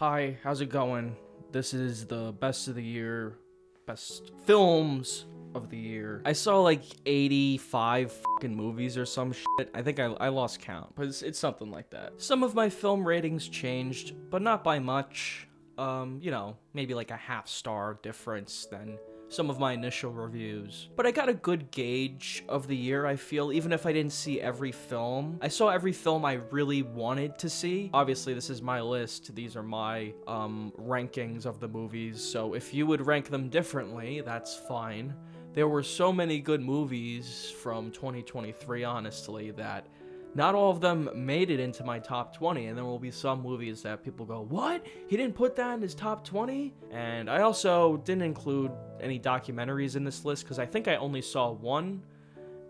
Hi, how's it going? This is the best of the year, best films of the year. I saw like 85 fucking movies or some shit. I think I lost count, but it's something like that. Some of my film ratings changed, but not by much. Maybe like a half-star difference than some of my initial reviews. But I got a good gauge of the year, I feel, even if I didn't see every film. I saw every film I really wanted to see. Obviously, this is my list. These are my rankings of the movies, so if you would rank them differently, that's fine. There were so many good movies from 2023, honestly, that not all of them made it into my top 20, and there will be some movies that people go, what? He didn't put that in his top 20? And I also didn't include any documentaries in this list, because I think I only saw one,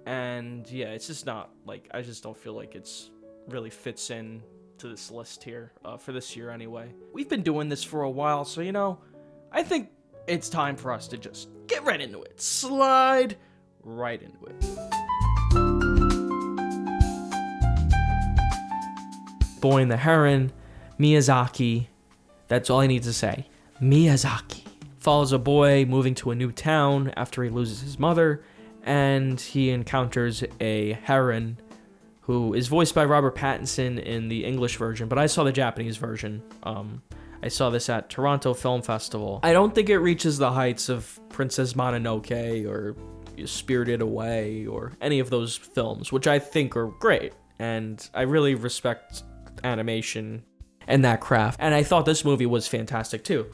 and yeah, it's just not, like, I just don't feel like it's really fits in to this list here, for this year anyway. We've been doing this for a while, so, I think it's time for us to just get right into it. Slide right into it. Boy and the Heron, Miyazaki. That's all I need to say. Miyazaki follows a boy moving to a new town after he loses his mother, and he encounters a heron who is voiced by Robert Pattinson in the English version, but I saw the Japanese version. I saw this at Toronto Film Festival. I don't think it reaches the heights of Princess Mononoke or Spirited Away or any of those films, which I think are great, and I really respect animation and that craft, and I thought this movie was fantastic too.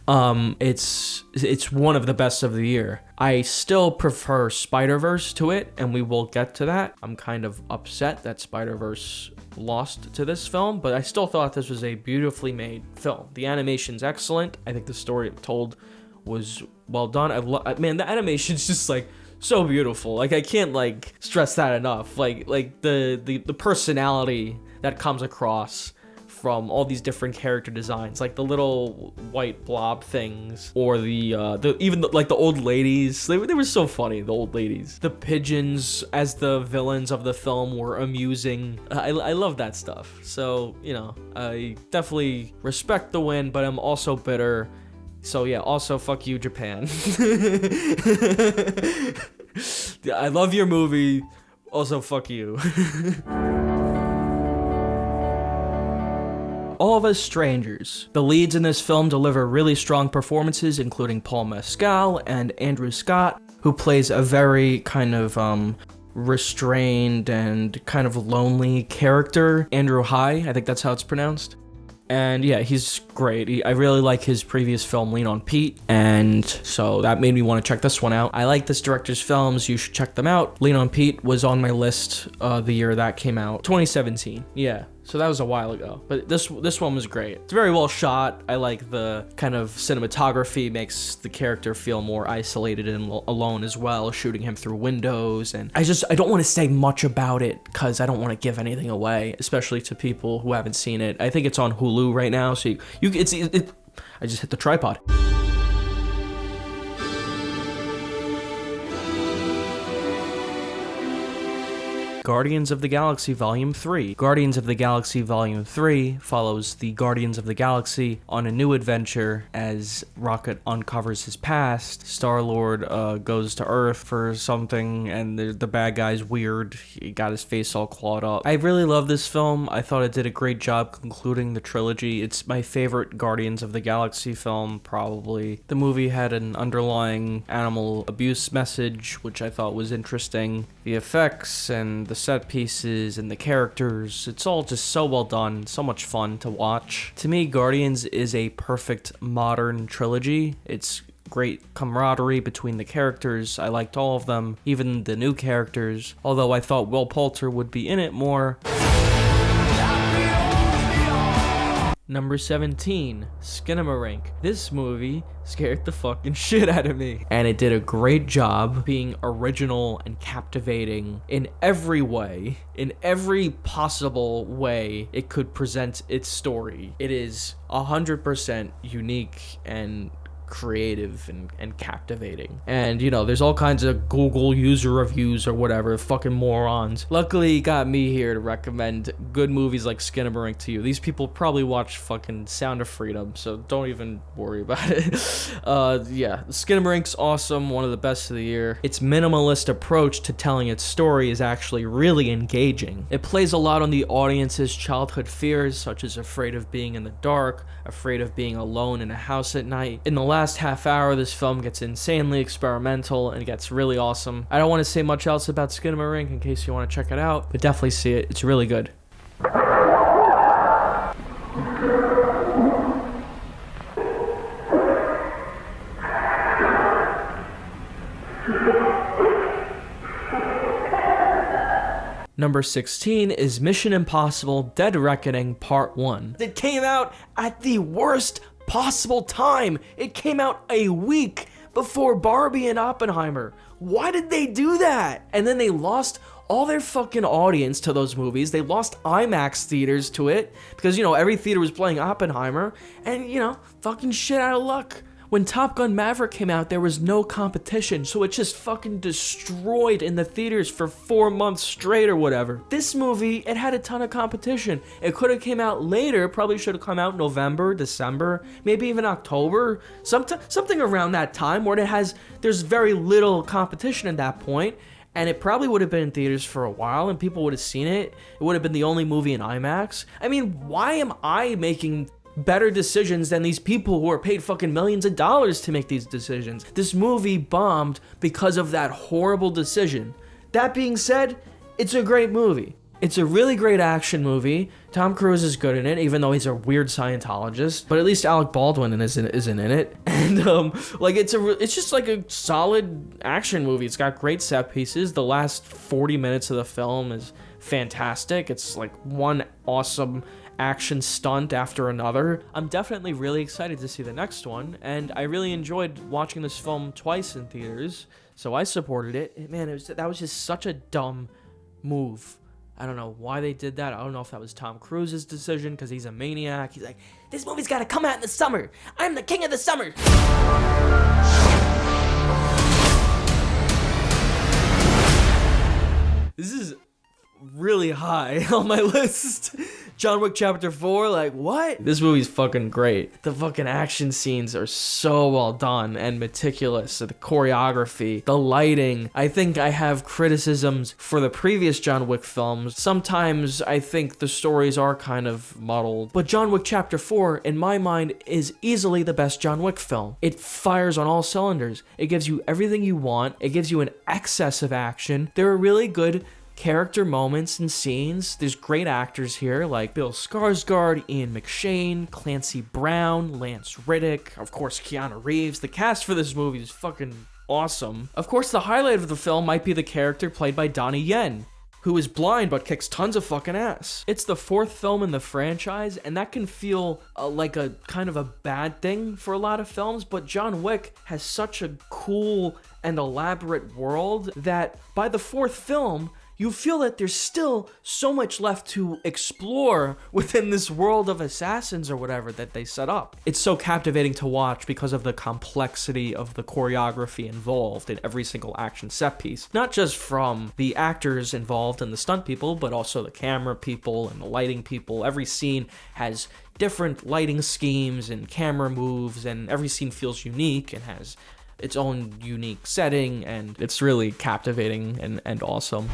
It's one of the best of the year. I still prefer Spider-Verse to it, and we will get to that. I'm kind of upset that Spider-Verse lost to this film, but I still thought this was a beautifully made film. The animation's excellent. I think the story told was well done. Man, the animation's just like so beautiful. Like, I can't like stress that enough. Like the personality that comes across from all these different character designs, like the little white blob things, or the old ladies. They were so funny, the old ladies. The pigeons as the villains of the film were amusing. I love that stuff. So, I definitely respect the win, but I'm also bitter. So yeah, also fuck you, Japan. I love your movie. Also fuck you. All of Us Strangers. The leads in this film deliver really strong performances, including Paul Mescal and Andrew Scott, who plays a very kind of restrained and kind of lonely character. Andrew High, I think that's how it's pronounced. And yeah, he's great. I really like his previous film, Lean on Pete, and so that made me want to check this one out. I like this director's films. You should check them out. Lean on Pete was on my list the year that came out, 2017. Yeah. So that was a while ago, but this one was great. It's very well shot. I like the kind of cinematography, makes the character feel more isolated and alone as well, shooting him through windows. And I don't want to say much about it because I don't want to give anything away, especially to people who haven't seen it. I think it's on Hulu right now, so I just hit the tripod. Guardians of the Galaxy Volume 3. Guardians of the Galaxy Volume 3 follows the Guardians of the Galaxy on a new adventure as Rocket uncovers his past. Star-Lord goes to Earth for something, and the bad guy's weird. He got his face all clawed up. I really love this film. I thought it did a great job concluding the trilogy. It's my favorite Guardians of the Galaxy film, probably. The movie had an underlying animal abuse message, which I thought was interesting. The effects and the set pieces and the characters, it's all just so well done, so much fun to watch. To me, Guardians is a perfect modern trilogy. It's great camaraderie between the characters. I liked all of them, even the new characters, although I thought Will Poulter would be in it more. Number 17, Skinamarink. This movie scared the fucking shit out of me. And it did a great job being original and captivating in every way. In every possible way it could present its story. It is 100% unique and creative and captivating. And, you know, there's all kinds of Google user reviews or whatever, fucking morons. Luckily, he got me here to recommend good movies like Skinamarink to you. These people probably watch fucking Sound of Freedom, so don't even worry about it. Yeah, Skinamarink's awesome, one of the best of the year. Its minimalist approach to telling its story is actually really engaging. It plays a lot on the audience's childhood fears, such as afraid of being in the dark, afraid of being alone in a house at night. In the last half hour, this film gets insanely experimental and gets really awesome. I don't want to say much else about Skinamarink in case you want to check it out, but definitely see it. It's really good. Number 16 is Mission Impossible: Dead Reckoning Part 1. It came out at the worst possible time. It came out a week before Barbie and Oppenheimer. Why did they do that? And then they lost all their fucking audience to those movies. They lost IMAX theaters to it because, you know, every theater was playing Oppenheimer, and, you know, fucking shit out of luck. When Top Gun Maverick came out, there was no competition, so it just fucking destroyed in the theaters for 4 months straight or whatever. This movie, it had a ton of competition. It could have came out later, probably should have come out November, December, maybe even October, something around that time where there's very little competition at that point, and it probably would have been in theaters for a while and people would have seen it. It would have been the only movie in IMAX. I mean, why am I making better decisions than these people who are paid fucking millions of dollars to make these decisions? This movie bombed because of that horrible decision. That being said, it's a great movie. It's a really great action movie. Tom Cruise is good in it, even though he's a weird Scientologist. But at least Alec Baldwin isn't in it. And like it's just like a solid action movie. It's got great set pieces. The last 40 minutes of the film is fantastic. It's like one awesome action stunt after another. I'm definitely really excited to see the next one, and I really enjoyed watching this film twice in theaters, so I supported it. Man, that was just such a dumb move. I don't know why they did that. I don't know if that was Tom Cruise's decision because he's a maniac. He's like, this movie's got to come out in the summer. I'm the king of the summer. This is really high on my list. John Wick Chapter 4, like, what? This movie's fucking great. The fucking action scenes are so well done and meticulous. The choreography, the lighting. I think I have criticisms for the previous John Wick films. Sometimes I think the stories are kind of muddled. But John Wick Chapter 4, in my mind, is easily the best John Wick film. It fires on all cylinders. It gives you everything you want. It gives you an excess of action. There are really good character moments and scenes. There's great actors here like Bill Skarsgård, Ian McShane, Clancy Brown, Lance Reddick, of course Keanu Reeves. The cast for this movie is fucking awesome. Of course, the highlight of the film might be the character played by Donnie Yen, who is blind but kicks tons of fucking ass. It's the 4th film in the franchise, and that can feel like a kind of a bad thing for a lot of films, but John Wick has such a cool and elaborate world that by the 4th film, you feel that there's still so much left to explore within this world of assassins or whatever that they set up. It's so captivating to watch because of the complexity of the choreography involved in every single action set piece. Not just from the actors involved and the stunt people, but also the camera people and the lighting people. Every scene has different lighting schemes and camera moves, and every scene feels unique and has its own unique setting, and it's really captivating and awesome.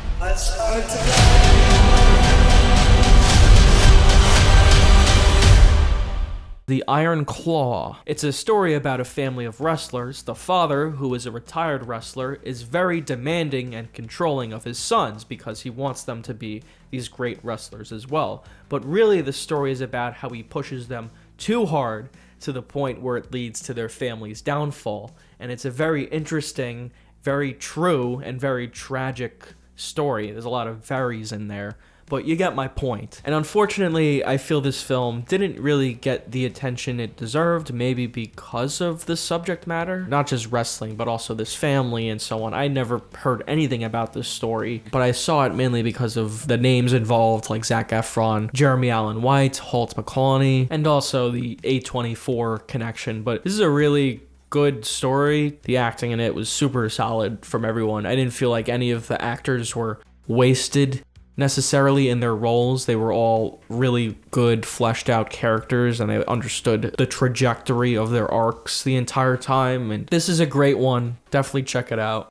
The Iron Claw. It's a story about a family of wrestlers. The father, who is a retired wrestler, is very demanding and controlling of his sons because he wants them to be these great wrestlers as well. But really the story is about how he pushes them too hard to the point where it leads to their family's downfall. And it's a very interesting, very true, and very tragic story. There's a lot of varies in there, but you get my point. And unfortunately, I feel this film didn't really get the attention it deserved, maybe because of the subject matter. Not just wrestling, but also this family and so on. I never heard anything about this story, but I saw it mainly because of the names involved, like Zac Efron, Jeremy Allen White, Holt McCallany, and also the A24 connection. But this is a really good story. The acting in it was super solid from everyone. I didn't feel like any of the actors were wasted necessarily in their roles. They were all really good, fleshed out characters, and they understood the trajectory of their arcs the entire time. And this is a great one. Definitely check it out.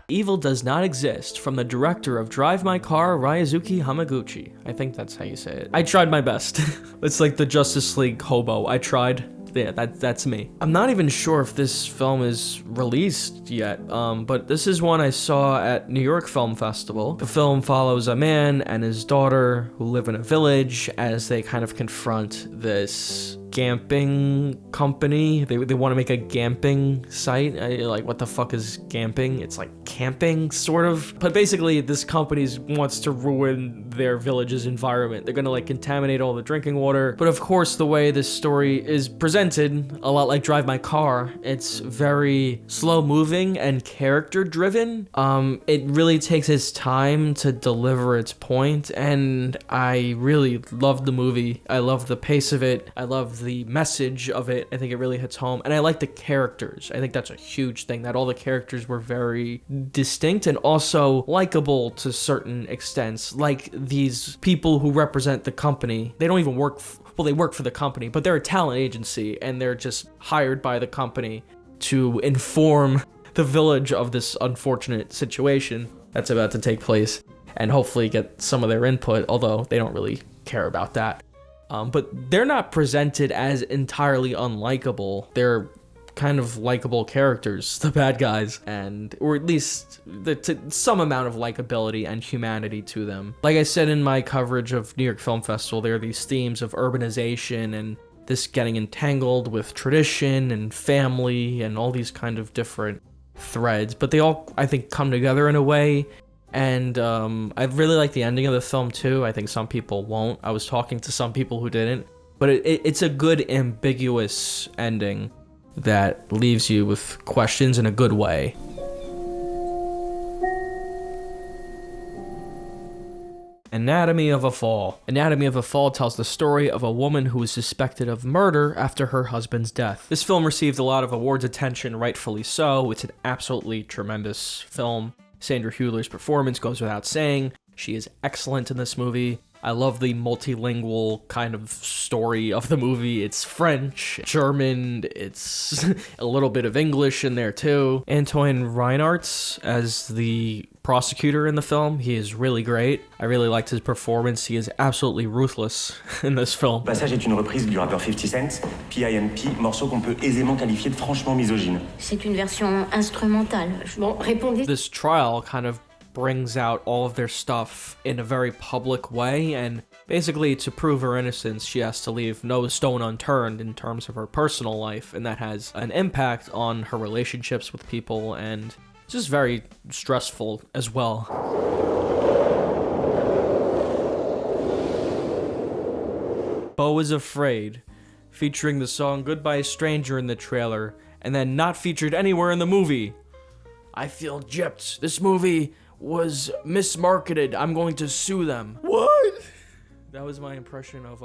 Evil Does Not Exist, from the director of Drive My Car, Ryosuke Hamaguchi. I think that's how you say it. I tried my best. It's like the Justice League hobo. I tried. Yeah, that's me. I'm not even sure if this film is released yet, but this is one I saw at New York Film Festival. The film follows a man and his daughter who live in a village as they kind of confront this gamping company. They want to make a gamping site. Like, what the fuck is gamping? It's like camping, sort of. But basically, this company wants to ruin their village's environment. They're gonna like contaminate all the drinking water. But of course, the way this story is presented, a lot like Drive My Car, it's very slow moving and character driven. It really takes its time to deliver its point, and I really loved the movie. I love the pace of it. I love the message of it. I think it really hits home, and I like the characters. I think that's a huge thing, that all the characters were very distinct and also likable to certain extents. Like these people who represent the company, they don't even work they work for the company, but they're a talent agency, and they're just hired by the company to inform the village of this unfortunate situation that's about to take place, and hopefully get some of their input, although they don't really care about that. But they're not presented as entirely unlikable. They're kind of likable characters, the bad guys, or at least some amount of likability and humanity to them. Like I said in my coverage of New York Film Festival, there are these themes of urbanization and this getting entangled with tradition and family and all these kind of different threads, but they all, I think, come together in a way. And I really like the ending of the film too. I think some people won't. I was talking to some people who didn't, but it's a good ambiguous ending that leaves you with questions in a good way. Anatomy of a Fall. Anatomy of a Fall tells the story of a woman who is suspected of murder after her husband's death. This film received a lot of awards attention, rightfully so. It's an absolutely tremendous film. Sandra Hüller's performance goes without saying. She is excellent in this movie. I love the multilingual kind of story of the movie. It's French, German, it's a little bit of English in there too. Antoine Reinhardt as the prosecutor in the film, he is really great. I really liked his performance. He is absolutely ruthless in this film. Le passage est une reprise du rappeur 50 Cent, P.I.M.P., morceau qu'on peut aisément qualifier de franchement misogyne. C'est une version instrumentale. Bon, répondez. This trial kind of brings out all of their stuff in a very public way, and basically to prove her innocence, she has to leave no stone unturned in terms of her personal life, and that has an impact on her relationships with people, and it's just very stressful as well. Beau is Afraid, featuring the song Goodbye Stranger in the trailer, and then not featured anywhere in the movie. I feel gypped. This movie was mismarketed. I'm going to sue them. What? That was my impression of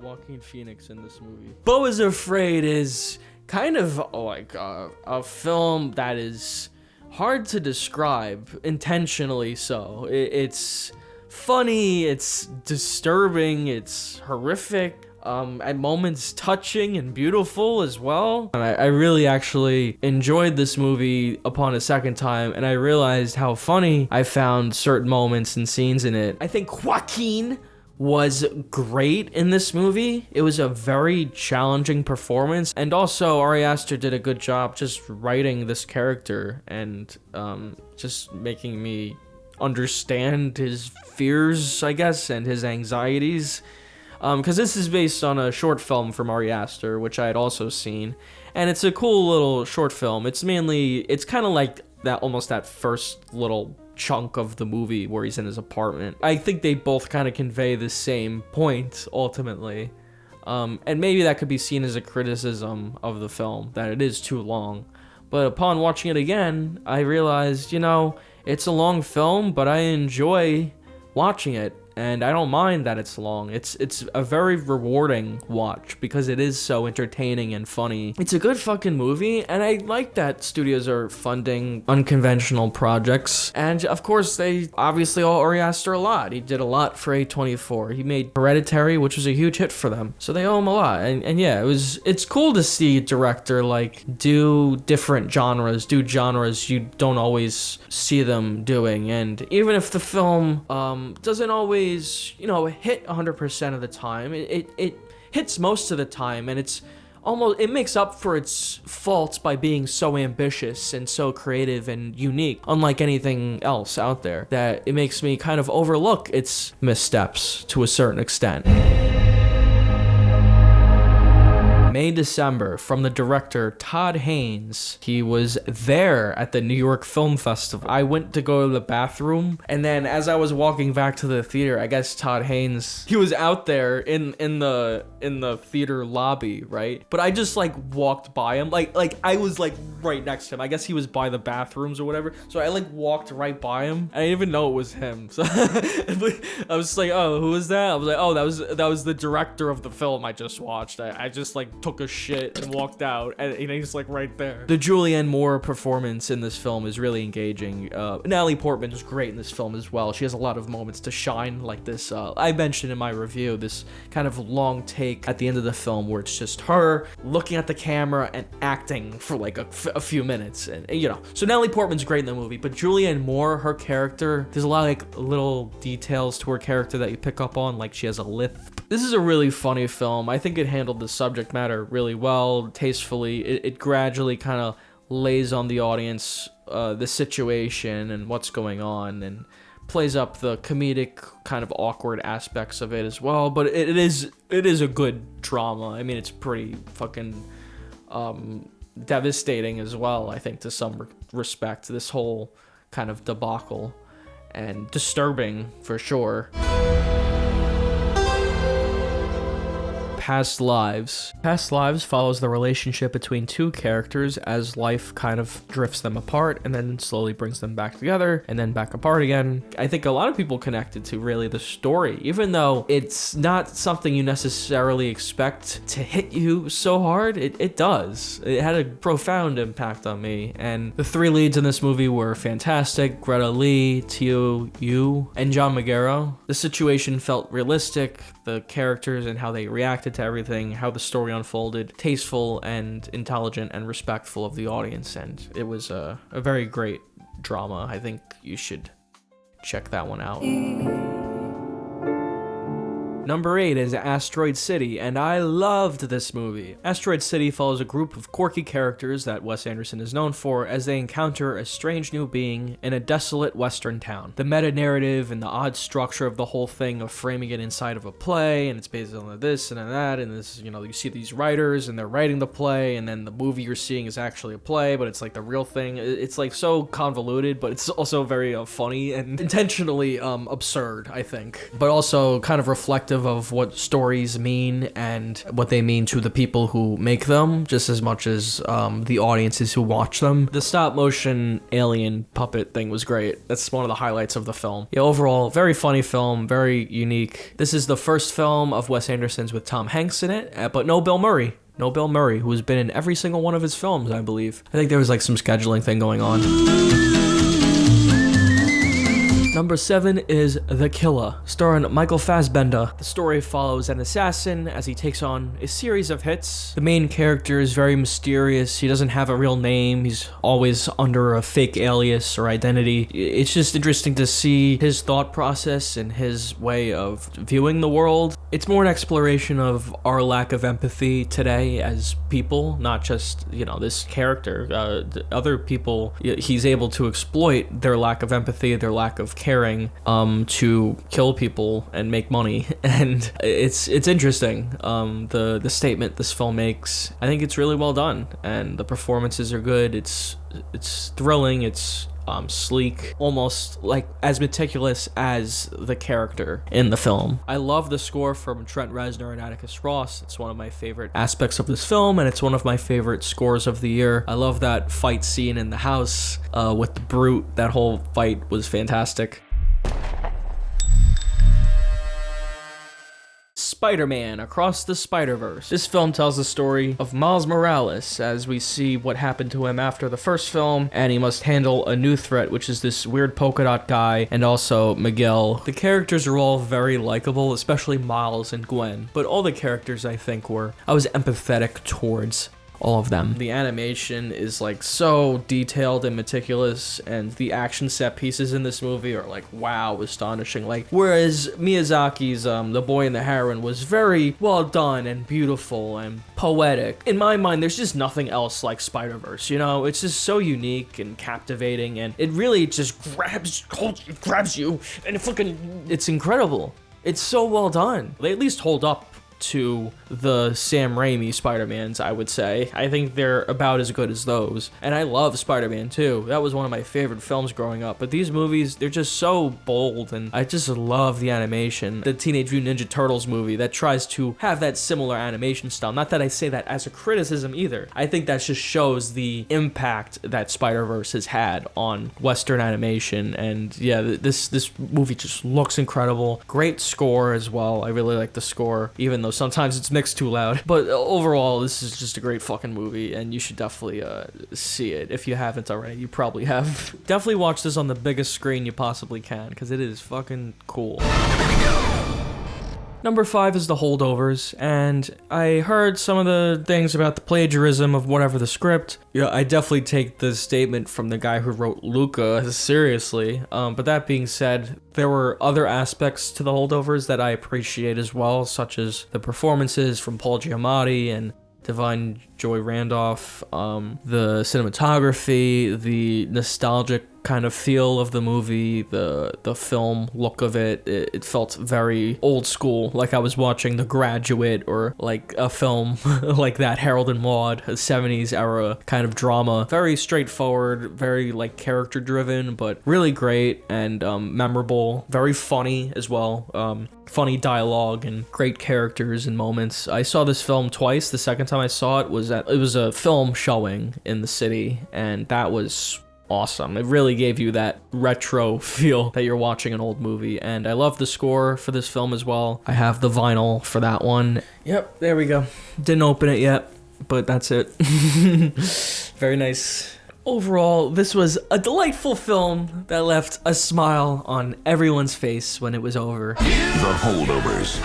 Joaquin Phoenix in this movie. Beau is Afraid is kind of like a film that is hard to describe, intentionally so. It's funny, it's disturbing, it's horrific, at moments touching and beautiful as well. And I really actually enjoyed this movie upon a second time, and I realized how funny I found certain moments and scenes in it. I think Joaquin was great in this movie. It was a very challenging performance, and also Ari Aster did a good job just writing this character and just making me understand his fears, I guess, and his anxieties. Because this is based on a short film from Ari Aster, which I had also seen, and it's a cool little short film. It's kind of like that, almost that first little chunk of the movie where he's in his apartment. I think they both kind of convey the same point ultimately, and maybe that could be seen as a criticism of the film, that it is too long. But upon watching it again, I realized, it's a long film, but I enjoy watching it. and I don't mind that it's long. It's a very rewarding watch because it is so entertaining and funny. It's a good fucking movie, and I like that studios are funding unconventional projects. And of course, they obviously owe Ari Aster a lot. He did a lot for A24. He made Hereditary, which was a huge hit for them, so they owe him a lot. And yeah, it's cool to see a director like do different genres, do genres you don't always see them doing. And even if the film doesn't always, you know, hit 100% of the time, it hits most of the time, and it makes up for its faults by being so ambitious and so creative and unique, unlike anything else out there, that it makes me kind of overlook its missteps to a certain extent. May December, from the director Todd Haynes. He was there at the New York Film Festival. I went to go to the bathroom, and then as I was walking back to the theater, I guess Todd Haynes, he was out there in the theater lobby, right? But I just like walked by him, like I was like right next to him. I guess he was by the bathrooms or whatever. So I like walked right by him. I didn't even know it was him. So I was like, oh, who is that? I was like, oh, that was the director of the film I just watched. I just like took a shit and walked out, and he's like right there. The Julianne Moore performance in this film is really engaging. Natalie Portman is great in this film as well. She has a lot of moments to shine, like this. I mentioned in my review this kind of long take at the end of the film where it's just her looking at the camera and acting for like a few minutes, and you know. So Natalie Portman's great in the movie, but Julianne Moore, her character, there's a lot of like little details to her character that you pick up on, like she has a lisp. This is a really funny film. I think it handled the subject matter really well, tastefully. It gradually kind of lays on the audience the situation and what's going on, and plays up the comedic kind of awkward aspects of it as well. But it is a good drama. I mean, it's pretty fucking devastating as well, I think, to some respect, this whole kind of debacle, and disturbing for sure. Past Lives. Past Lives follows the relationship between two characters as life kind of drifts them apart and then slowly brings them back together and then back apart again. I think a lot of people connected to really the story, even though it's not something you necessarily expect to hit you so hard. It does. It had a profound impact on me, and the three leads in this movie were fantastic: Greta Lee, Teo Yu, and John Magaro. The situation felt realistic, the characters and how they reacted to everything, how the story unfolded, tasteful and intelligent and respectful of the audience, and it was a very great drama. I think you should check that one out. Number 8 is Asteroid City, and I loved this movie. Asteroid City follows a group of quirky characters that Wes Anderson is known for as they encounter a strange new being in a desolate western town. The meta-narrative and the odd structure of the whole thing of framing it inside of a play, and it's based on this and that, and this, you know, you see these writers and they're writing the play, and then the movie you're seeing is actually a play, but it's like the real thing. It's like so convoluted, but it's also very funny and intentionally absurd, I think, but also kind of reflective of what stories mean and what they mean to the people who make them, just as much as the audiences who watch them. The stop motion alien puppet thing was great. That's one of the highlights of the film. Yeah, overall, very funny film, very unique. This is the first film of Wes Anderson's with Tom Hanks in it, but no Bill Murray. No Bill Murray, who has been in every single one of his films, I believe. I think there was like some scheduling thing going on. Number 7 is The Killer, starring Michael Fassbender. The story follows an assassin as he takes on a series of hits. The main character is very mysterious. He doesn't have a real name. He's always under a fake alias or identity. It's just interesting to see his thought process and his way of viewing the world. It's more an exploration of our lack of empathy today as people, not just, you know, this character. Other people, he's able to exploit their lack of empathy, their lack of caring, to kill people and make money, and it's interesting. The statement this film makes, I think it's really well done, and the performances are good. It's thrilling. It's sleek, almost like as meticulous as the character in the film. I love the score from Trent Reznor and Atticus Ross. It's one of my favorite aspects of this film, and it's one of my favorite scores of the year. I love that fight scene in the house with the brute. That whole fight was fantastic. Spider-Man Across the Spider-Verse. This film tells the story of Miles Morales as we see what happened to him after the first film, and he must handle a new threat, which is this weird polka dot guy, and also Miguel. The characters are all very likable, especially Miles and Gwen, but all the characters I think I was empathetic towards all of them. The animation is like so detailed and meticulous, and the action set pieces in this movie are like, wow, astonishing. Like, whereas Miyazaki's The Boy and the Heron was very well done and beautiful and poetic, in my mind, there's just nothing else like Spider-Verse, you know? It's just so unique and captivating, and it really just grabs you, and it's incredible. It's so well done. They at least hold up to the Sam Raimi Spider-Mans, I would say. I think they're about as good as those. And I love Spider-Man 2. That was one of my favorite films growing up. But these movies, they're just so bold, and I just love the animation. The Teenage Mutant Ninja Turtles movie that tries to have that similar animation style. Not that I say that as a criticism either. I think that just shows the impact that Spider-Verse has had on Western animation. And yeah, this movie just looks incredible. Great score as well. I really like the score, even though sometimes it's mixed too loud. But overall, this is just a great fucking movie, and you should definitely see it. If you haven't already, you probably have. Definitely watch this on the biggest screen you possibly can, because it is fucking cool. Number 5 is The Holdovers, and I heard some of the things about the plagiarism of whatever the script. Yeah, I definitely take the statement from the guy who wrote Luca seriously, but that being said, there were other aspects to The Holdovers that I appreciate as well, such as the performances from Paul Giamatti and Divine Joy Randolph, the cinematography, the nostalgic kind of feel of the movie, the film look of it felt very old school, like I was watching The Graduate or like a film like that, Harold and Maude, a 70s era kind of drama. Very straightforward, very like character driven, but really great and memorable, very funny as well. Funny dialogue and great characters and moments. I saw this film twice. The second time I saw it was a film showing in the city, and that was awesome. It really gave you that retro feel that you're watching an old movie, and I love the score for this film as well. I have the vinyl for that one. Yep, there we go. Didn't open it yet, but that's it. Very nice. Overall, this was a delightful film that left a smile on everyone's face when it was over. The Holdovers.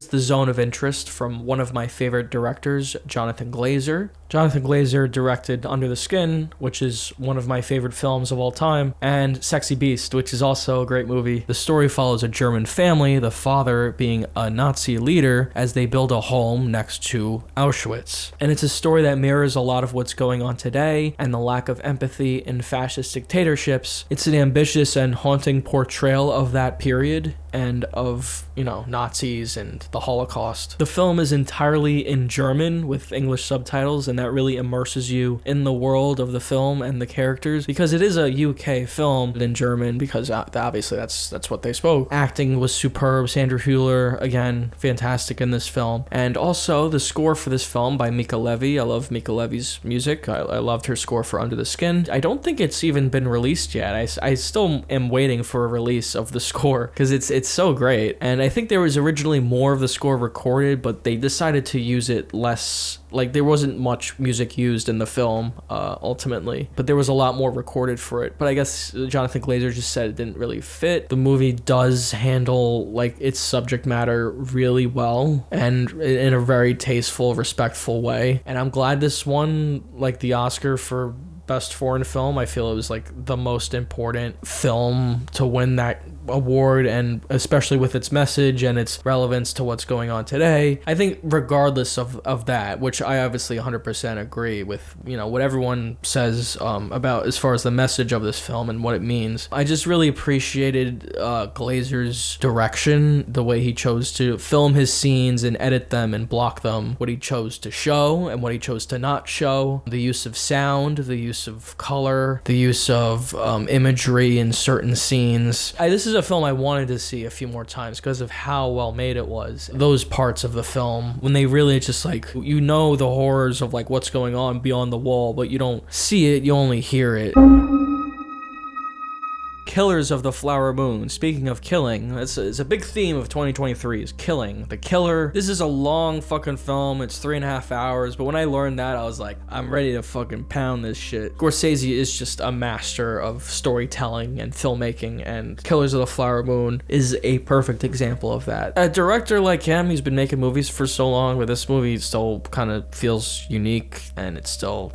The Zone of Interest from one of my favorite directors, Jonathan Glazer. Jonathan Glazer directed Under the Skin, which is one of my favorite films of all time, and Sexy Beast, which is also a great movie. The story follows a German family, the father being a Nazi leader, as they build a home next to Auschwitz. And it's a story that mirrors a lot of what's going on today and the lack of empathy in fascist dictatorships. It's an ambitious and haunting portrayal of that period and of, Nazis and the Holocaust. The film is entirely in German with English subtitles, and that really immerses you in the world of the film and the characters, because it is a UK film in German, because obviously that's what they spoke. Acting was superb. Sandra Hüller, again, fantastic in this film. And also the score for this film by Mika Levy. I love Mika Levy's music. I loved her score for Under the Skin. I don't think it's even been released yet. I still am waiting for a release of the score, because it's so great. And I think there was originally more of the score recorded, but they decided to use it less. Like, there wasn't much music used in the film, ultimately, but there was a lot more recorded for it. But I guess Jonathan Glazer just said it didn't really fit. The movie does handle, like, its subject matter really well, and in a very tasteful, respectful way. And I'm glad this won, like, the Oscar for Best Foreign Film. I feel it was, like, the most important film to win that award, and especially with its message and its relevance to what's going on today. I think regardless of that, which I obviously 100% agree with, what everyone says about as far as the message of this film and what it means, I just really appreciated Glazer's direction, the way he chose to film his scenes and edit them and block them, what he chose to show and what he chose to not show, the use of sound, the use use of color, the use of imagery in certain scenes. This is a film I wanted to see a few more times because of how well made it was. Those parts of the film, when they really just like, you know the horrors of like what's going on beyond the wall, but you don't see it, you only hear it. Killers of the Flower Moon. Speaking of killing, it's a big theme of 2023 is killing. The Killer. This is a long fucking film. It's 3.5 hours, but when I learned that, I was like, I'm ready to fucking pound this shit. Scorsese is just a master of storytelling and filmmaking, and Killers of the Flower Moon is a perfect example of that. A director like him, he's been making movies for so long, but this movie still kind of feels unique, and it still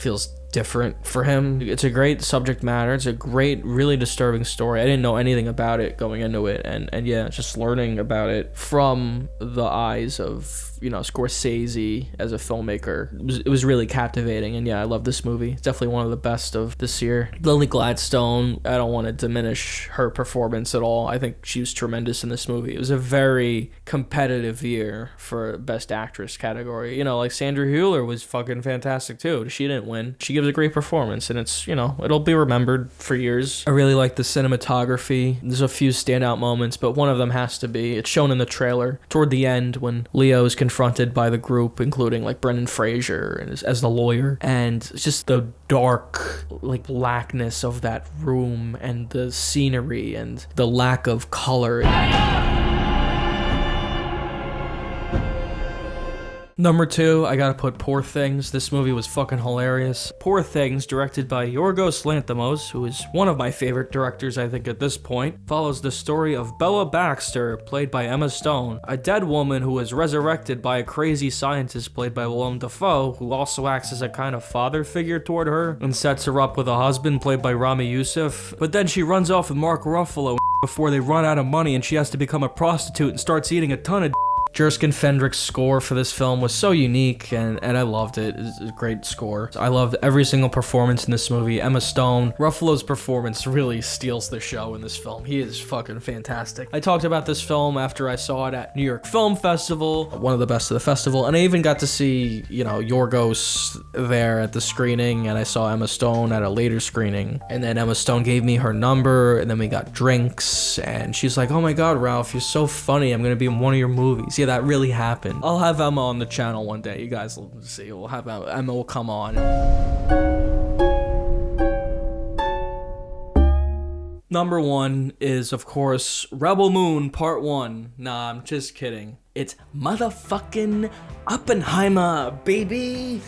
feels different for him. It's a great subject matter. It's a great, really disturbing story. I didn't know anything about it going into it, and yeah, just learning about it from the eyes of, you know, Scorsese as a filmmaker, it was really captivating. And yeah, I love this movie. It's definitely one of the best of this year. Lily Gladstone, I don't want to diminish her performance at all. I think she was tremendous in this movie. It was a very competitive year for Best Actress category. You know, like Sandra Hüller was fucking fantastic too. She didn't win. She gives a great performance, and it's, you know, it'll be remembered for years. I really like the cinematography. There's a few standout moments, but one of them has to be, it's shown in the trailer toward the end when Leo is confronted by the group, including like Brendan Fraser as the lawyer, and it's just the dark like blackness of that room and the scenery and the lack of color. Number 2, I gotta put Poor Things. This movie was fucking hilarious. Poor Things, directed by Yorgos Lanthimos, who is one of my favorite directors I think at this point, follows the story of Bella Baxter, played by Emma Stone, a dead woman who is resurrected by a crazy scientist played by Willem Dafoe, who also acts as a kind of father figure toward her, and sets her up with a husband played by Rami Youssef. But then she runs off with Mark Ruffalo before they run out of money, and she has to become a prostitute and starts eating a ton of Jerskin Fendrick's score for this film was so unique, and I loved it. It's a great score. I loved every single performance in this movie. Emma Stone, Ruffalo's performance really steals the show in this film. He is fucking fantastic. I talked about this film after I saw it at New York Film Festival, one of the best of the festival, and I even got to see, you know, Yorgos there at the screening, and I saw Emma Stone at a later screening, and then Emma Stone gave me her number, and then we got drinks, and she's like, oh my god, Ralph, you're so funny. I'm gonna be in one of your movies. Yeah, that really happened. I'll have Emma on the channel one day. You guys will see. We'll have Emma will come on. Number 1 is, of course, Rebel Moon Part 1. Nah, I'm just kidding. It's motherfucking Oppenheimer, baby!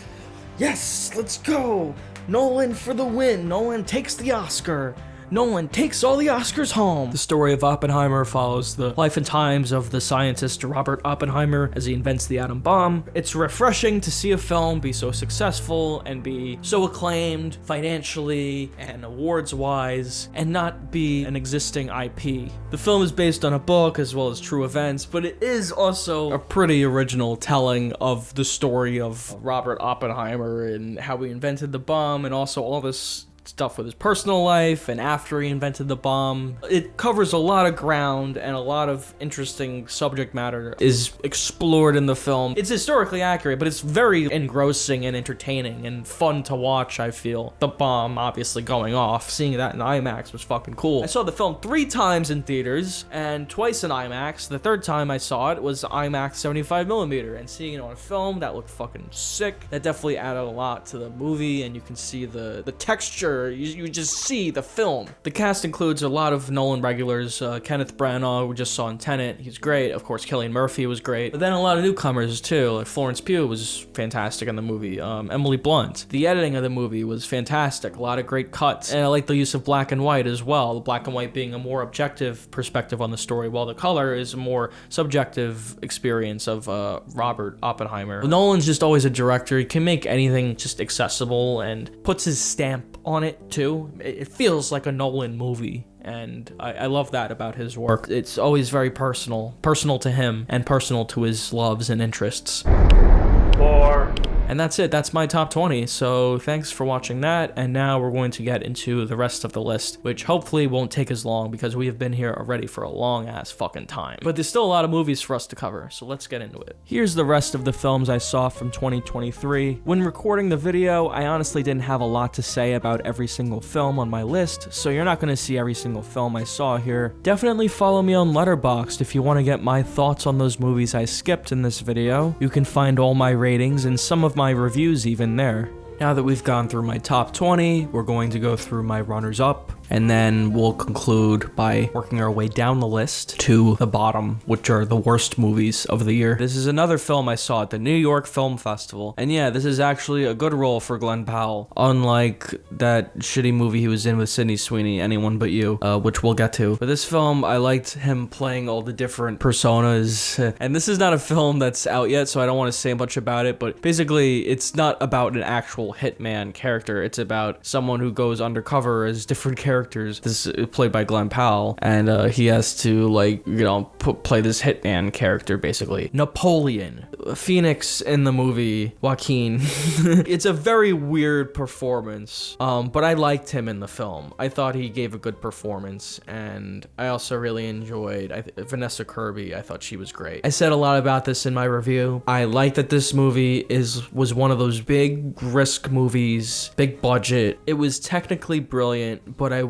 Yes, let's go! Nolan for the win. Nolan takes the Oscar. Nolan takes all the Oscars home. The story of Oppenheimer follows the life and times of the scientist Robert Oppenheimer as he invents the atom bomb. It's refreshing to see a film be so successful and be so acclaimed financially and awards-wise and not be an existing IP. The film is based on a book as well as true events, but it is also a pretty original telling of the story of Robert Oppenheimer and how he invented the bomb, and also all this stuff with his personal life and after he invented the bomb. It covers a lot of ground, and a lot of interesting subject matter is explored in the film. It's historically accurate, but it's very engrossing and entertaining and fun to watch, I feel. The bomb obviously going off, seeing that in IMAX was fucking cool. I saw the film 3 times in theaters and twice in IMAX. The third time I saw it was IMAX 75mm, and seeing it on film, that looked fucking sick. That definitely added a lot to the movie, and you can see the texture. You just see the film. The cast includes a lot of Nolan regulars. Kenneth Branagh, we just saw in Tenet. He's great. Of course, Cillian Murphy was great. But then a lot of newcomers too. Like Florence Pugh was fantastic in the movie. Emily Blunt. The editing of the movie was fantastic. A lot of great cuts. And I like the use of black and white as well. The black and white being a more objective perspective on the story, while the color is a more subjective experience of Robert Oppenheimer. Nolan's just always a director. He can make anything just accessible and puts his stamp on it too. It feels like a Nolan movie, and I love that about his work. It's always very personal to him and personal to his loves and interests. 4. And that's it. That's my top 20. So thanks for watching that. And now we're going to get into the rest of the list, which hopefully won't take as long because we have been here already for a long ass fucking time. But there's still a lot of movies for us to cover, so let's get into it. Here's the rest of the films I saw from 2023. When recording the video, I honestly didn't have a lot to say about every single film on my list, so you're not going to see every single film I saw here. Definitely follow me on Letterboxd if you want to get my thoughts on those movies I skipped in this video. You can find all my ratings and some of my reviews even there. Now that we've gone through my top 20, we're going to go through my runners-up, and then we'll conclude by working our way down the list to the bottom, which are the worst movies of the year. This is another film I saw at the New York Film Festival, and yeah, this is actually a good role for Glenn Powell, unlike that shitty movie he was in with Sydney Sweeney, Anyone But You, which we'll get to. But this film, I liked him playing all the different personas, and this is not a film that's out yet, so I don't want to say much about it, but basically, it's not about an actual hitman character, it's about someone who goes undercover as different characters. This is played by Glenn Powell, and he has to, like, you know, play this hitman character, basically. Napoleon. Phoenix in the movie, Joaquin. It's a very weird performance, but I liked him in the film. I thought he gave a good performance, and I also really enjoyed Vanessa Kirby. I thought she was great. I said a lot about this in my review. I like that this movie was one of those big risk movies, big budget. It was technically brilliant, but I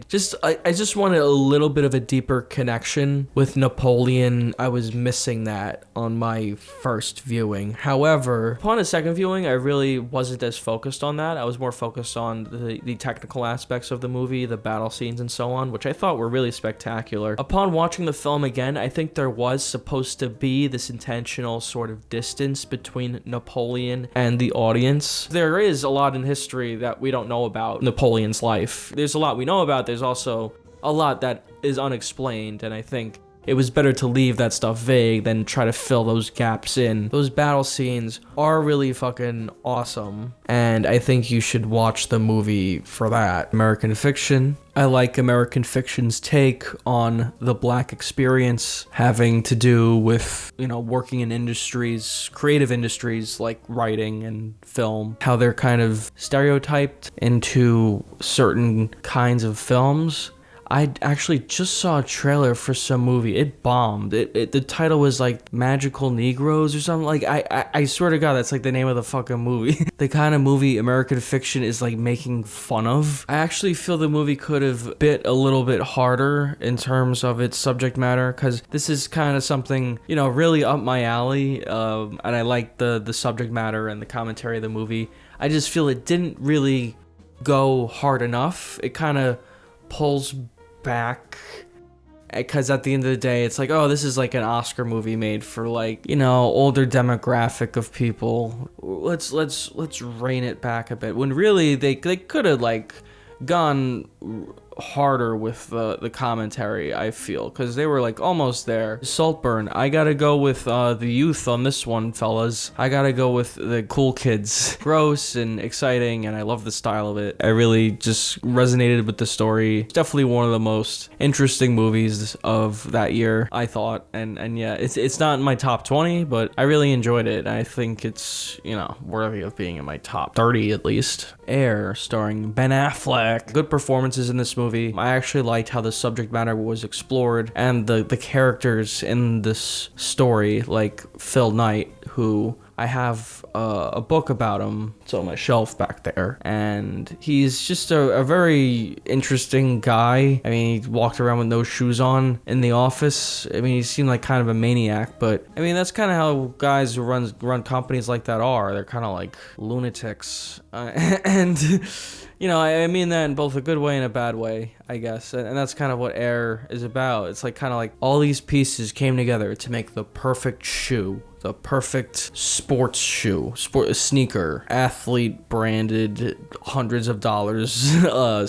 just wanted a little bit of a deeper connection with Napoleon. I was missing that on my first viewing. However, upon a second viewing, I really wasn't as focused on that. I was more focused on the technical aspects of the movie, the battle scenes and so on, which I thought were really spectacular. Upon watching the film again, I think there was supposed to be this intentional sort of distance between Napoleon and the audience. There is a lot in history that we don't know about Napoleon's life. There's a lot we know about, there's also a lot that is unexplained, and I think it was better to leave that stuff vague than try to fill those gaps in. Those battle scenes are really fucking awesome, and I think you should watch the movie for that. American Fiction. I like American Fiction's take on the Black experience, having to do with, you know, working in industries, creative industries like writing and film, how they're kind of stereotyped into certain kinds of films. I actually just saw a trailer for some movie. It bombed. The title was like Magical Negroes or something. Like, I swear to God, that's like the name of the fucking movie. The kind of movie American Fiction is like making fun of. I actually feel the movie could have bit a little bit harder in terms of its subject matter, because this is kind of something, you know, really up my alley. And I like the subject matter and the commentary of the movie. I just feel it didn't really go hard enough. It kind of pulls back, because at the end of the day, it's like, oh, this is like an Oscar movie made for, like, you know, older demographic of people. Let's rein it back a bit, when really they could have like gone harder with the commentary, I feel, because they were like almost there. Saltburn, I gotta go with the youth on this one, fellas. I gotta go with the cool kids. Gross and exciting, and I love the style of it. I really just resonated with the story. It's definitely one of the most interesting movies of that year, I thought, and yeah, it's not in my top 20, but I really enjoyed it. I think it's, you know, worthy of being in my top 30 at least. Air, starring Ben Affleck. Good performances in this movie. I actually liked how the subject matter was explored, and the characters in this story, like Phil Knight, who I have a book about him. It's on my shelf back there, and he's just a very interesting guy. I mean, he walked around with no shoes on in the office. I mean, he seemed like kind of a maniac, but I mean, that's kind of how guys who run companies like that are. They're kind of like lunatics, and you know, I mean that in both a good way and a bad way, I guess. And that's kind of what Air is about. It's like kind of like all these pieces came together to make the perfect shoe. The perfect sports shoe, sneaker, athlete branded, hundreds of dollars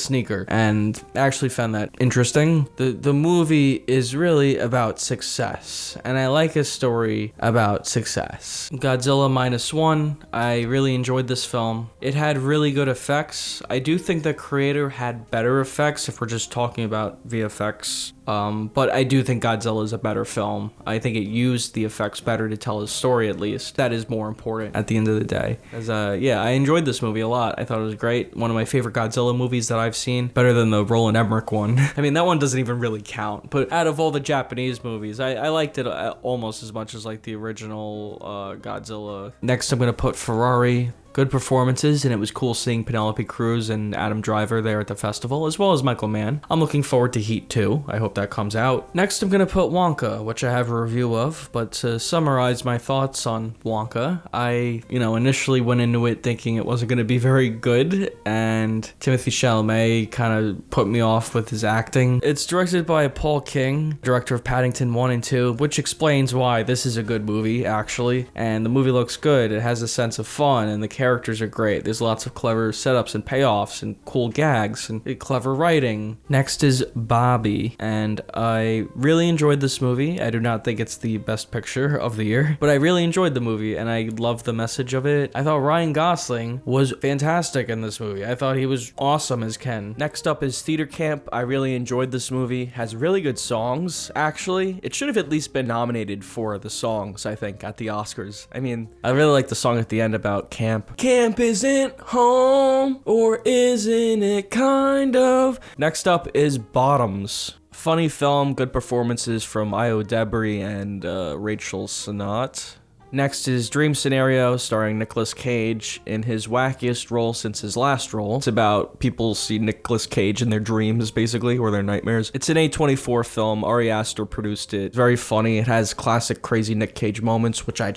sneaker, and I actually found that interesting. The movie is really about success, and I like a story about success. Godzilla -1, I really enjoyed this film. It had really good effects. I I do think the creator had better effects if we're just talking about VFX. But I do think Godzilla is a better film. I think it used the effects better to tell his story, at least. That is more important at the end of the day. Yeah, I enjoyed this movie a lot. I thought it was great. One of my favorite Godzilla movies that I've seen. Better than the Roland Emmerich one. I mean, that one doesn't even really count. But out of all the Japanese movies, I liked it almost as much as like the original Godzilla. Next, I'm going to put Ferrari. Good performances, and it was cool seeing Penelope Cruz and Adam Driver there at the festival, as well as Michael Mann. I'm looking forward to Heat 2. I hope that comes out. Next, I'm going to put Wonka, which I have a review of, but to summarize my thoughts on Wonka, I, initially went into it thinking it wasn't going to be very good, and Timothée Chalamet kind of put me off with his acting. It's directed by Paul King, director of Paddington 1 and 2, which explains why this is a good movie, actually, and the movie looks good. It has a sense of fun, and the characters are great. There's lots of clever setups and payoffs and cool gags and clever writing. Next is Barbie, and I really enjoyed this movie. I do not think it's the best picture of the year, but I really enjoyed the movie and I love the message of it. I thought Ryan Gosling was fantastic in this movie. I thought he was awesome as Ken. Next up is Theater Camp. I really enjoyed this movie. Has really good songs, actually. It should have at least been nominated for the songs, I think, at the Oscars. I mean, I really like the song at the end about camp. Camp isn't home, or isn't it kind of? Next up is Bottoms. Funny film, good performances from Io Debris and Rachel Sennott. Next is Dream Scenario, starring Nicolas Cage in his wackiest role since his last role. It's about people see Nicolas Cage in their dreams, basically, or their nightmares. It's an A24 film. Ari Aster produced it. It's very funny. It has classic crazy Nick Cage moments, which I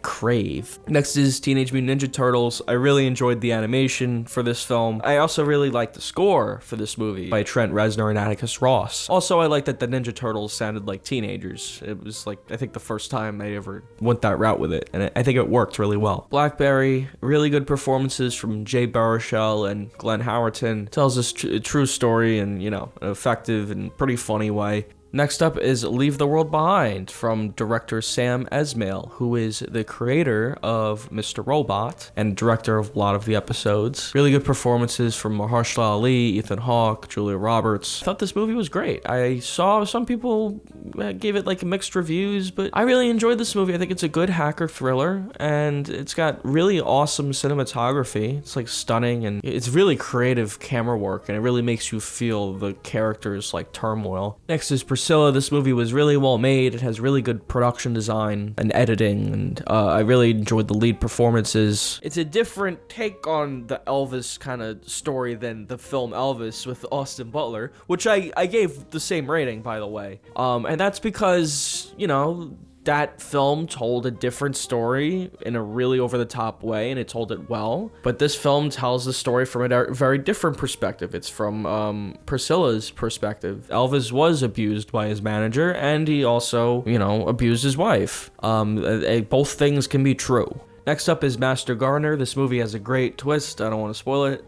crave. Next is Teenage Mutant Ninja Turtles. I really enjoyed the animation for this film. I also really liked the score for this movie by Trent Reznor and Atticus Ross. Also, I liked that the Ninja Turtles sounded like teenagers. It was like, I think the first time I ever went that route with it, and I think it worked really well. Blackberry, really good performances from Jay Baruchel and Glenn Howerton. Tells us a true story in, an effective and pretty funny way. Next up is Leave the World Behind from director Sam Esmail, who is the creator of Mr. Robot and director of a lot of the episodes. Really good performances from Mahershala Ali, Ethan Hawke, Julia Roberts. I thought this movie was great. I saw some people gave it like mixed reviews, but I really enjoyed this movie. I think it's a good hacker thriller, and it's got really awesome cinematography. It's like stunning, and it's really creative camera work, and it really makes you feel the characters' like turmoil. Next is Priscilla. This movie was really well made. It has really good production design and editing, and I really enjoyed the lead performances. It's a different take on the Elvis kind of story than the film Elvis with Austin Butler, which I gave the same rating, by the way. And that's because, that film told a different story in a really over-the-top way, and it told it well. But this film tells the story from a very different perspective. It's from Priscilla's perspective. Elvis was abused by his manager, and he also, abused his wife. Both things can be true. Next up is Master Gardner. This movie has a great twist. I don't want to spoil it.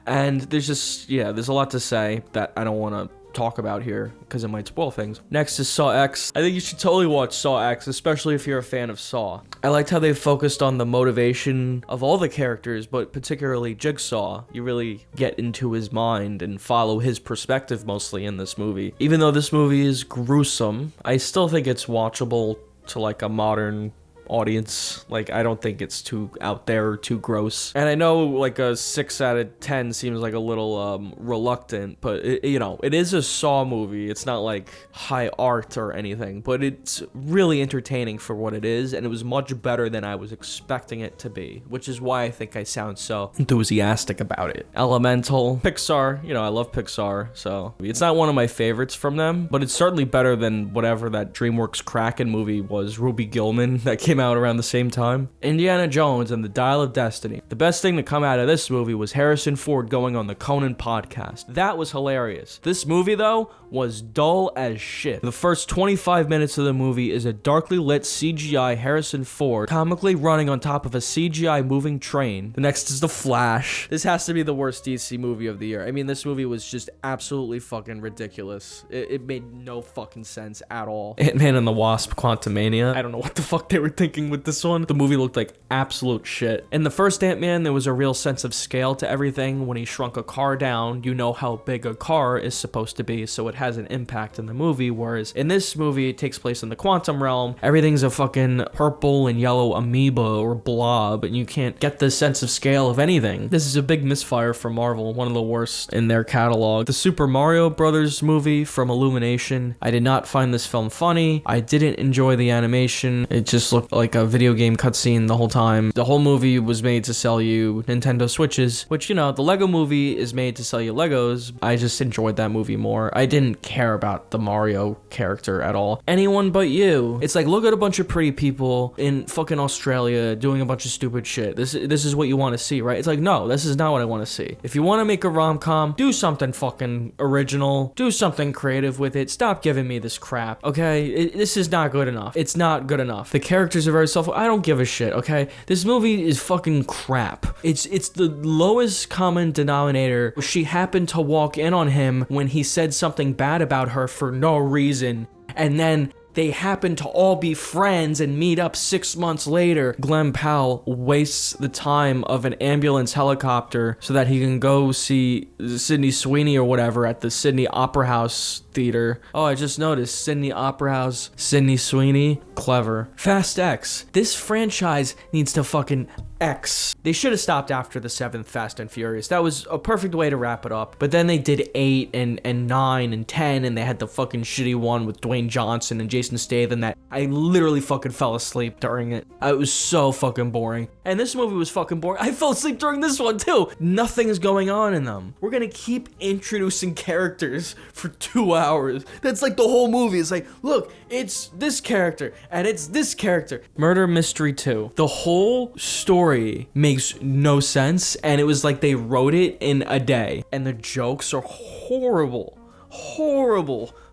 And there's a lot to say that I don't want to talk about here because it might spoil things. Next is Saw X. I think you should totally watch Saw X, especially if you're a fan of Saw. I liked how they focused on the motivation of all the characters, but particularly Jigsaw. You really get into his mind and follow his perspective mostly in this movie. Even though this movie is gruesome, I still think it's watchable to like a modern audience. Like, I don't think it's too out there or too gross. And I know like a 6 out of 10 seems like a little reluctant, but it is a Saw movie. It's not like high art or anything, but it's really entertaining for what it is, and it was much better than I was expecting it to be, which is why I think I sound so enthusiastic about it. Elemental, Pixar, I love Pixar, so it's not one of my favorites from them, but it's certainly better than whatever that DreamWorks Kraken movie was, Ruby Gillman, that came out around the same time. Indiana Jones and the Dial of Destiny. The best thing to come out of this movie was Harrison Ford going on the Conan podcast. That was hilarious. This movie, though, was dull as shit. The first 25 minutes of the movie is a darkly lit CGI Harrison Ford comically running on top of a CGI moving train. The next is The Flash. This has to be the worst DC movie of the year. I mean, this movie was just absolutely fucking ridiculous. It made no fucking sense at all. Hitman and the Wasp, Quantumania. I don't know what the fuck they were thinking. thinking with this one. The movie looked like absolute shit. In the first Ant-Man, there was a real sense of scale to everything. When he shrunk a car down, you know how big a car is supposed to be, so it has an impact in the movie, whereas in this movie, it takes place in the quantum realm. Everything's a fucking purple and yellow amoeba or blob, and you can't get the sense of scale of anything. This is a big misfire for Marvel, one of the worst in their catalog. The Super Mario Brothers movie from Illumination, I did not find this film funny. I didn't enjoy the animation. It just looked like a video game cutscene the whole time. The whole movie was made to sell you Nintendo Switches, which, you know, the Lego movie is made to sell you Legos. I just enjoyed that movie more. I didn't care about the Mario character at all. Anyone but you. It's like, look at a bunch of pretty people in fucking Australia doing a bunch of stupid shit. This is what you want to see, right? It's like, no, this is not what I want to see. If you want to make a rom-com, do something fucking original. Do something creative with it. Stop giving me this crap, okay? This is not good enough. It's not good enough. The characters are very I don't give a shit, okay? This movie is fucking crap. It's the lowest common denominator. She happened to walk in on him when he said something bad about her for no reason, and then they happen to all be friends and meet up 6 months later. Glenn Powell wastes the time of an ambulance helicopter so that he can go see Sydney Sweeney or whatever at the Sydney Opera House Theater. Oh, I just noticed. Sydney Opera House, Sydney Sweeney. Clever. Fast X. This franchise needs to fucking X. They should have stopped after the 7th Fast and Furious. That was a perfect way to wrap it up. But then they did 8 and 9 and 10, and they had the fucking shitty one with Dwayne Johnson and Jason Statham that I literally fucking fell asleep during it. It was so fucking boring. And this movie was fucking boring. I fell asleep during this one too. Nothing is going on in them. We're gonna keep introducing characters for 2 hours. That's like the whole movie. It's like, look, it's this character and it's this character. Murder Mystery 2. The whole story makes no sense, and it was like they wrote it in a day, and the jokes are horrible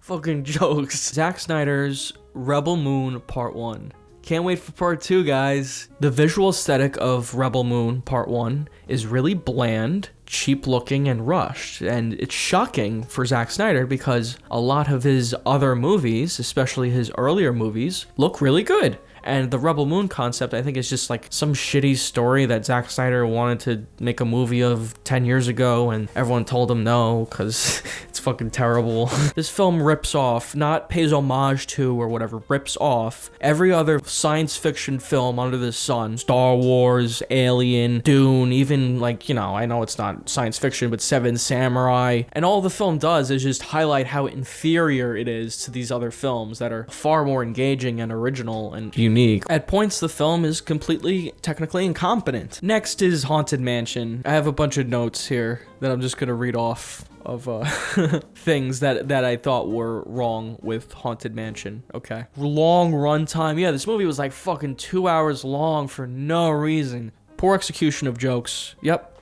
fucking jokes. Zack Snyder's Rebel Moon Part 1. Can't wait for Part 2, guys. The visual aesthetic of Rebel Moon Part 1 is really bland, cheap looking, and rushed, and it's shocking for Zack Snyder because a lot of his other movies, especially his earlier movies, look really good. And the Rebel Moon concept, I think, is just like some shitty story that Zack Snyder wanted to make a movie of 10 years ago, and everyone told him no, because it's fucking terrible. This film rips off, not pays homage to or whatever, rips off every other science fiction film under the sun. Star Wars, Alien, Dune, even like, you know, I know it's not science fiction, but Seven Samurai. And all the film does is just highlight how inferior it is to these other films that are far more engaging and original and unique. At points, the film is completely technically incompetent. Next is Haunted Mansion. I have a bunch of notes here that I'm just gonna read off of things that I thought were wrong with Haunted Mansion. Okay. Long runtime. Yeah, this movie was like fucking 2 hours long for no reason. Poor execution of jokes. Yep.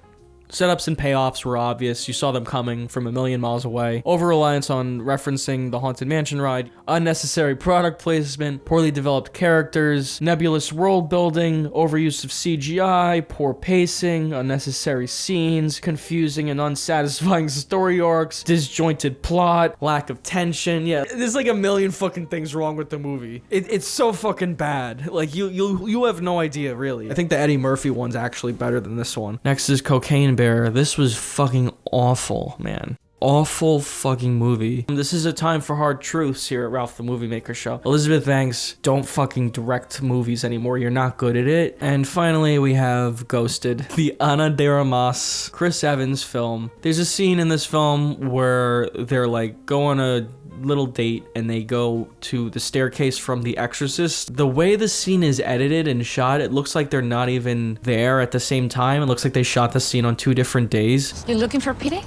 Setups and payoffs were obvious. You saw them coming from a million miles away. Over-reliance on referencing the Haunted Mansion ride. Unnecessary product placement. Poorly developed characters. Nebulous world building. Overuse of CGI. Poor pacing. Unnecessary scenes. Confusing and unsatisfying story arcs. Disjointed plot. Lack of tension. Yeah, there's like a million fucking things wrong with the movie. It's so fucking bad. Like, you have no idea, really. I think the Eddie Murphy one's actually better than this one. Next is Cocaine Bear. This was fucking awful, man. Awful fucking movie. This is a time for hard truths here at Ralph the Movie Maker Show. Elizabeth Banks, don't fucking direct movies anymore. You're not good at it. And finally, we have Ghosted, the Ana de Armas, Chris Evans film. There's a scene in this film where they're like go on a little date and they go to the staircase from The Exorcist. The way the scene is edited and shot, it looks like they're not even there at the same time. It looks like they shot the scene on 2 different days. You're looking for Pete?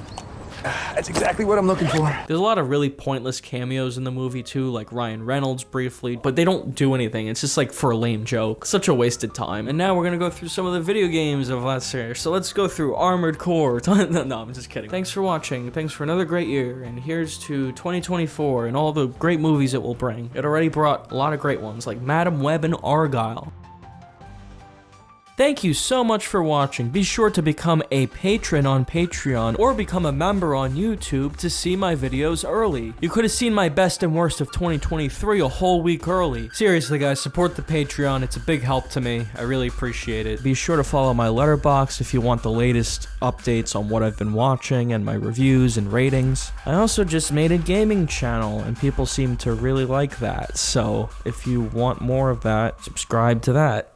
That's exactly what I'm looking for. There's a lot of really pointless cameos in the movie too, like Ryan Reynolds briefly, but they don't do anything. It's just like for a lame joke. Such a wasted time. And now we're gonna go through some of the video games of last year. So let's go through Armored Core. No, I'm just kidding. Thanks for watching. Thanks for another great year. And here's to 2024 and all the great movies it will bring. It already brought a lot of great ones like Madam Web and Argyle. Thank you so much for watching. Be sure to become a patron on Patreon or become a member on YouTube to see my videos early. You could have seen my best and worst of 2023 a whole week early. Seriously guys, support the Patreon. It's a big help to me. I really appreciate it. Be sure to follow my letterbox if you want the latest updates on what I've been watching and my reviews and ratings. I also just made a gaming channel and people seem to really like that. So if you want more of that, subscribe to that.